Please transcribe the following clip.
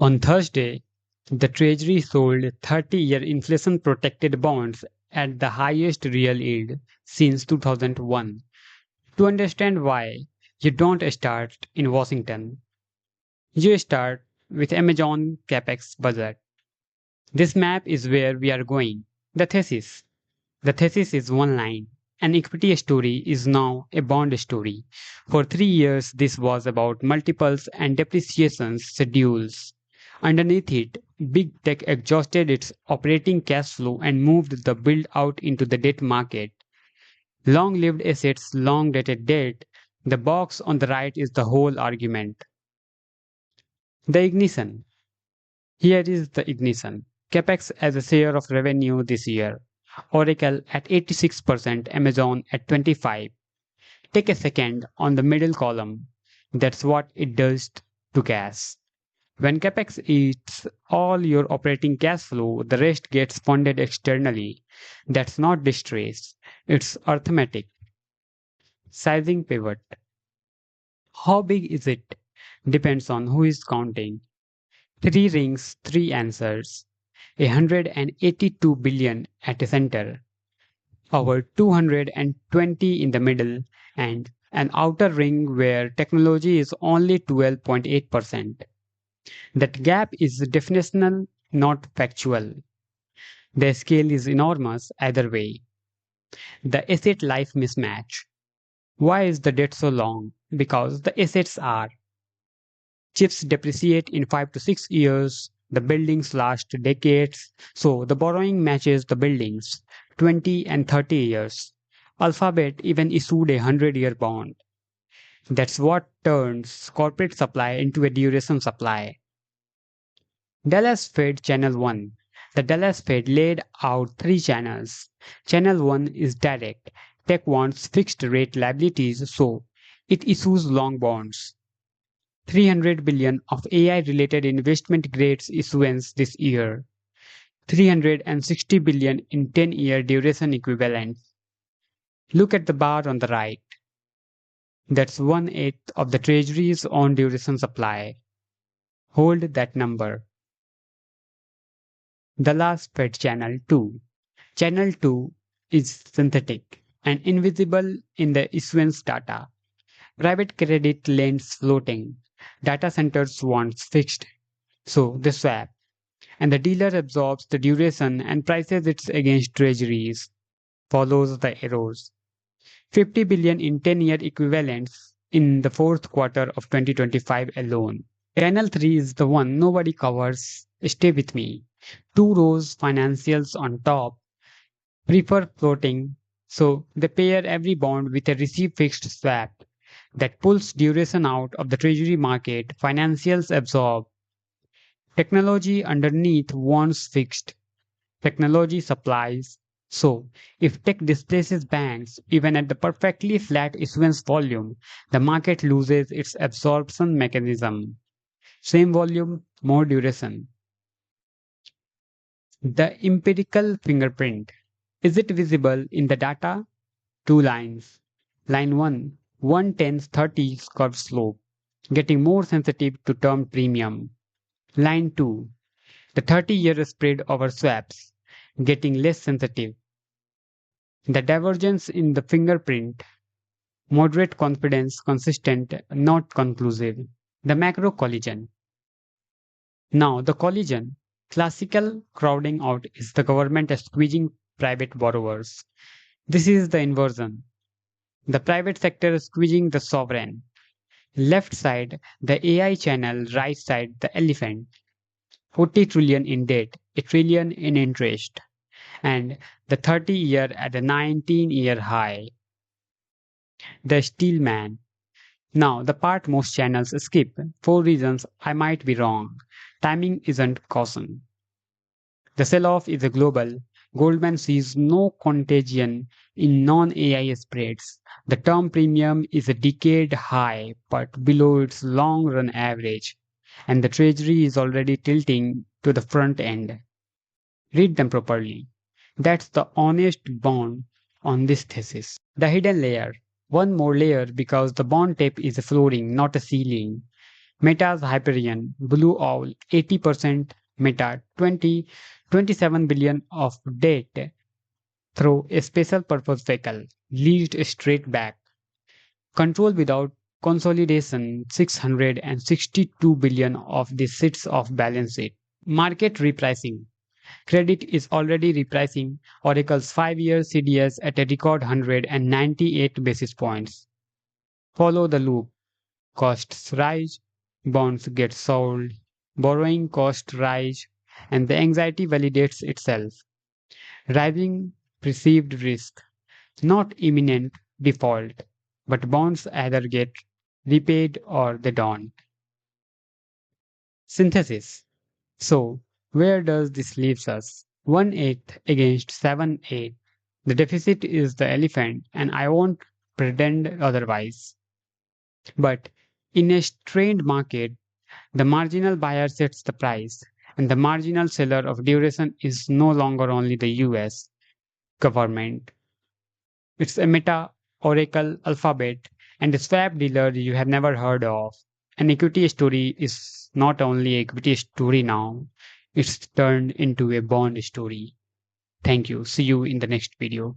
On Thursday, the Treasury sold 30-year inflation-protected bonds at the highest real yield since 2001. To understand why, you don't start in Washington. You start with Amazon Capex budget. This map is where we are going. The thesis. The thesis is one line. An equity story is now a bond story. For 3 years, this was about multiples and depreciation schedules. Underneath it, big tech exhausted its operating cash flow and moved the build out into the debt market. Long lived assets, long dated debt. The box on the right is the whole argument. The ignition. Here is the ignition. Capex as a share of revenue this year. Oracle at 86%, Amazon at 25%. Take a second on the middle column. That's what it does to cash. When Capex eats all your operating cash flow, the rest gets funded externally. That's not distress, it's arithmetic. Sizing pivot. How big is it? Depends on who is counting. 3 rings, 3 answers. 182 billion at the center, over 220 in the middle, and an outer ring where technology is only 12.8%. That gap is definitional, not factual. The scale is enormous either way. The asset life mismatch. Why is the debt so long? Because the assets are. Chips depreciate in 5 to 6 years, the buildings last decades, so the borrowing matches the buildings, 20 and 30 years. Alphabet even issued a 100-year bond. That's what turns corporate supply into a duration supply. Dallas Fed Channel 1. The Dallas Fed laid out 3 channels. Channel 1 is direct. Tech wants fixed rate liabilities, so it issues long bonds. 300 billion of AI-related investment grades issuance this year. 360 billion in 10-year duration equivalents. Look at the bar on the right. That's 1/8 of the Treasury's own duration supply. Hold that number. The last Fed Channel 2. Channel 2 is synthetic and invisible in the issuance data. Private credit lends floating. Data centers want fixed, so they swap. And the dealer absorbs the duration and prices it against treasuries. Follows the arrows. 50 billion in 10-year equivalents in the fourth quarter of 2025 alone. Channel 3 is the one nobody covers. Stay with me. 2 rows financials on top. Prefer floating, so they pair every bond with a receive fixed swap that pulls duration out of the treasury market. Financials absorb. Technology underneath wants fixed. Technology supplies. So, if tech displaces banks, even at the perfectly flat issuance volume, the market loses its absorption mechanism. Same volume, more duration. The empirical fingerprint. Is it visible in the data? 2 lines. Line 1, 1/10/30 curve slope, getting more sensitive to term premium. Line 2, the 30-year spread over swaps, getting less sensitive. The divergence in the fingerprint, moderate confidence, consistent, not conclusive. The macro collision. Now, the collision, classical crowding out is the government squeezing private borrowers. This is the inversion. The private sector squeezing the sovereign. Left side, the AI channel, right side, the elephant. 40 trillion in debt, a trillion in interest, and the 30-year at a 19-year high. The steel man. Now, the part most channels skip, for reasons I might be wrong. Timing isn't caution. The sell-off is a global. Goldman sees no contagion in non-AI spreads. The term premium is a decade high, but below its long-run average, and the treasury is already tilting to the front end. Read them properly. That's the honest bond on this thesis. The hidden layer. One more layer because the bond tape is a flooring, not a ceiling. Meta's Hyperion, Blue Owl 80%, Meta 27 billion of debt through a special purpose vehicle, leased straight back. Control without consolidation 662 billion of this sits off balance sheet. Market repricing. Credit is already repricing Oracle's 5-year CDS at a record 198 basis points. Follow the loop. Costs rise, bonds get sold, borrowing costs rise, and the anxiety validates itself. Rising perceived risk, not imminent default, but bonds either get repaid or they don't. Synthesis. So, where does this leave us? 1/8 against 7/8. The deficit is the elephant, and I won't pretend otherwise. But in a strained market, the marginal buyer sets the price, and the marginal seller of duration is no longer only the US government. It's a Meta, Oracle, Alphabet, and a swap dealer you have never heard of. An equity story is not only an equity story now, it's turned into a bond story. Thank you. See you in the next video.